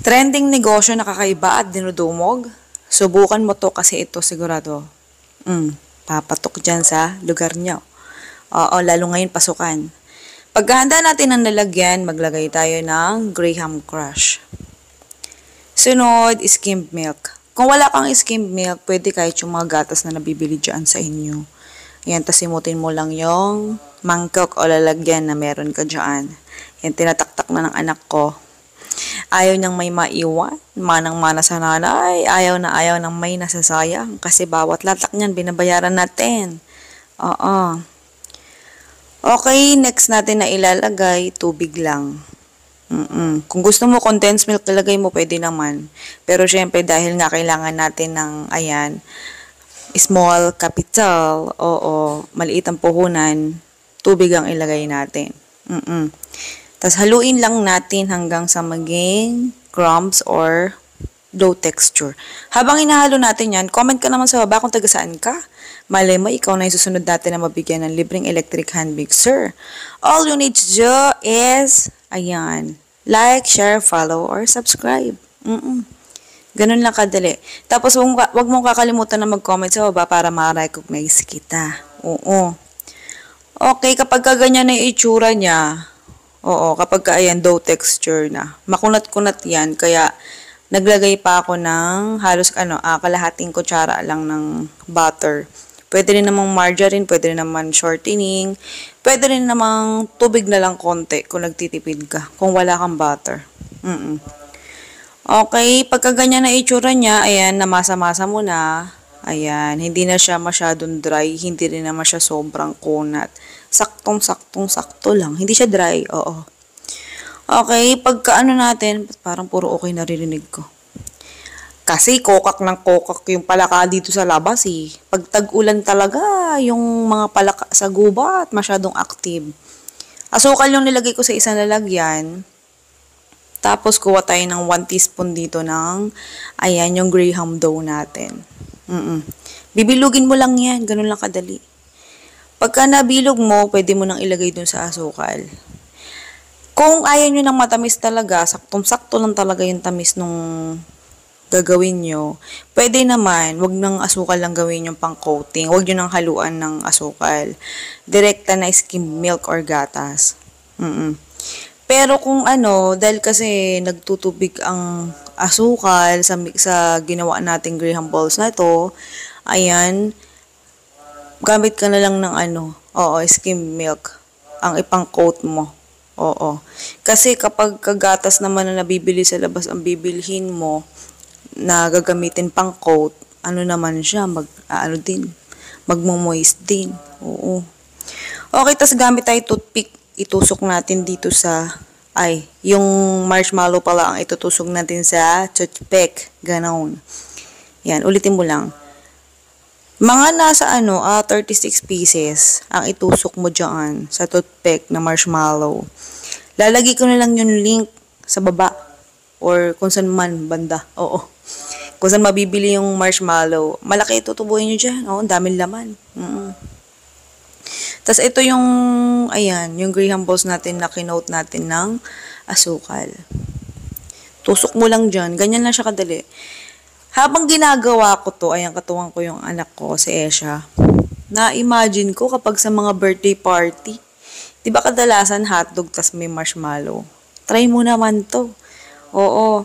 Trending negosyo na kakaiba at dinudumog? Subukan mo to kasi ito sigurado. Papatok dyan sa lugar nyo. Oo, lalo ngayon pasukan. Paghahanda natin ng lalagyan, maglagay tayo ng Graham Crush. Sunod, skimmed milk. Kung wala kang skimmed milk, pwede kahit yung mga gatas na nabibili dyan sa inyo. Yan, tas simutin mo lang yung mangkok o lalagyan na meron ka dyan. Yan, tinataktak na ng anak ko. Ayaw niyang may maiwan, manang-mana sa nanay, ayaw ng may nasasayang kasi bawat latak niyan binabayaran natin. Oo. Okay, next natin na ilalagay, tubig lang. Kung gusto mo condensed milk ilagay mo, pwede naman. Pero syempre dahil nga kailangan natin ng, ayan, small capital, oo, maliit ang puhunan, tubig ang ilagay natin. Tapos haluin lang natin hanggang sa maging crumbs or dough texture. Habang inahalo natin yan, comment ka naman sa baba kung taga saan ka. Malay mo, ikaw na yung susunod natin na mabigyan ng libreng electric hand mixer. All you need to do is, ayan, like, share, follow, or subscribe. Ganun lang kadali. Tapos, wag mong kakalimutan na mag-comment sa baba para ma-recognize kita. Oo. Okay, kapag ganyan na yung itsura niya, oo, kapag ayan, dough texture na. Makunat-kunat yan, kaya naglagay pa ako ng halos kalahating kutsara lang ng butter. Pwede rin namang margarine, pwede rin naman shortening, pwede rin namang tubig na lang konti kung nagtitipid ka, kung wala kang butter. Okay, pagka ganyan na itsura niya, ayan, namasa-masa mo na. Ayan, hindi na siya masyadong dry, hindi rin naman siya sobrang kunat. Saktong-sakto lang. Hindi siya dry, oo. Okay, pagka natin, parang puro okay naririnig ko. Kasi kokak ng kokak yung palaka dito sa labas eh. Pag tag-ulan talaga, yung mga palaka sa gubat, masyadong active. Asukal yung nilagay ko sa isang lalagyan. Tapos kuha tayo ng 1 teaspoon dito ng, ayan, yung Graham dough natin. Bibilugin mo lang yan, ganun lang kadali. Pagka nabilog mo, pwede mo nang ilagay dun sa asukal. Kung ayaw nyo ng matamis talaga, saktong-sakto lang talaga yung tamis nung gagawin nyo, pwede naman, wag nang asukal lang gawin yung pang-coating. Wag nyo nang haluan ng asukal. Direkta na skim milk or gatas. Pero kung dahil kasi nagtutubig ang asukal sa ginawa nating Graham balls na to, ayan, gamit ka na lang ng skim milk ang ipang-coat mo. Oo. Kasi kapag kagatas naman na nabibili sa labas ang bibilhin mo na gagamitin pang coat, naman siya, magmo-moist din. Oo. Okay, tas gamit tayo toothpick, itusok natin dito sa, yung marshmallow pala ang itutusok natin sa toothpick. Ganon. Yan, ulitin mo lang. Mga nasa 36 pieces ang itusok mo dyan sa toothpick na marshmallow. Lalagay ko na lang yung link sa baba or kung saan man banda. Oo. Kung saan mabibili yung marshmallow. Malaki tutubuhin nyo dyan. Oo, daming laman. Tapos ito yung, ayan, yung Graham balls natin na kinote natin ng asukal. Tusok mo lang dyan. Ganyan lang siya kadali. Habang ginagawa ko to, ayan, katuwang ko yung anak ko, si Esha, na-imagine ko kapag sa mga birthday party, di ba kadalasan hotdog tas may marshmallow? Try mo naman to. Oo.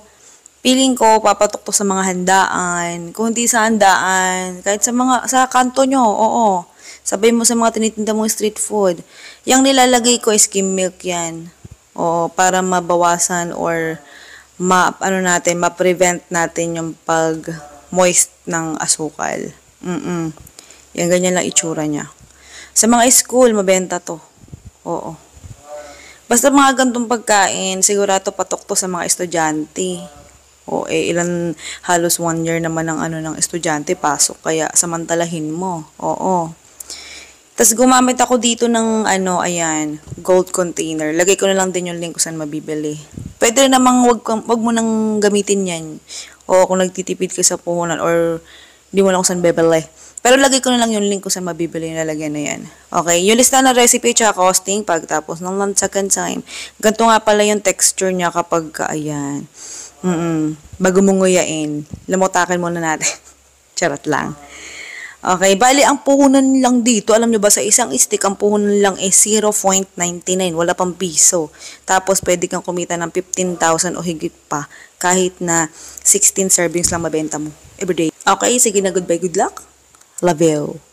Feeling ko, papatok to sa mga handaan. Kung hindi sa handaan, kahit sa kanto nyo, oo. Sabay mo sa mga tinitinda mong street food. Yung nilalagay ko, skim milk yan. Oo, para mabawasan or ma-prevent natin yung pag-moist ng asukal. Yan, ganyan lang itsura niya. Sa mga school, mabenta to. Oo. Basta mga gantong pagkain, sigurado patok to sa mga estudyante. O, halos 1 year naman ng estudyante, pasok, kaya samantalahin mo. Oo. Tapos gumamit ako dito ng ayan, gold container. Lagay ko na lang din yung link kung saan mabibili. Pwede namang wag mo nang gamitin yan. O kung nagtitipid ka sa puhunan or di mo lang kung saan bibili. Pero lagay ko na lang yung link kung saan mabibili yung lalagyan na yan. Okay, yung lista ng recipe tsaka costing pagtapos ng 1 second time. Ganito nga pala yung texture niya kapag ayan. Bago mo nguyain, lamutakin muna natin. Charot lang. Okay, bali ang puhunan lang dito, alam nyo ba, sa isang stick, ang puhunan lang is 0.99, wala pang piso. Tapos, pwede kang kumita ng 15,000 o higit pa, kahit na 16 servings lang mabenta mo everyday. Okay, sige na, goodbye, good luck. Love you.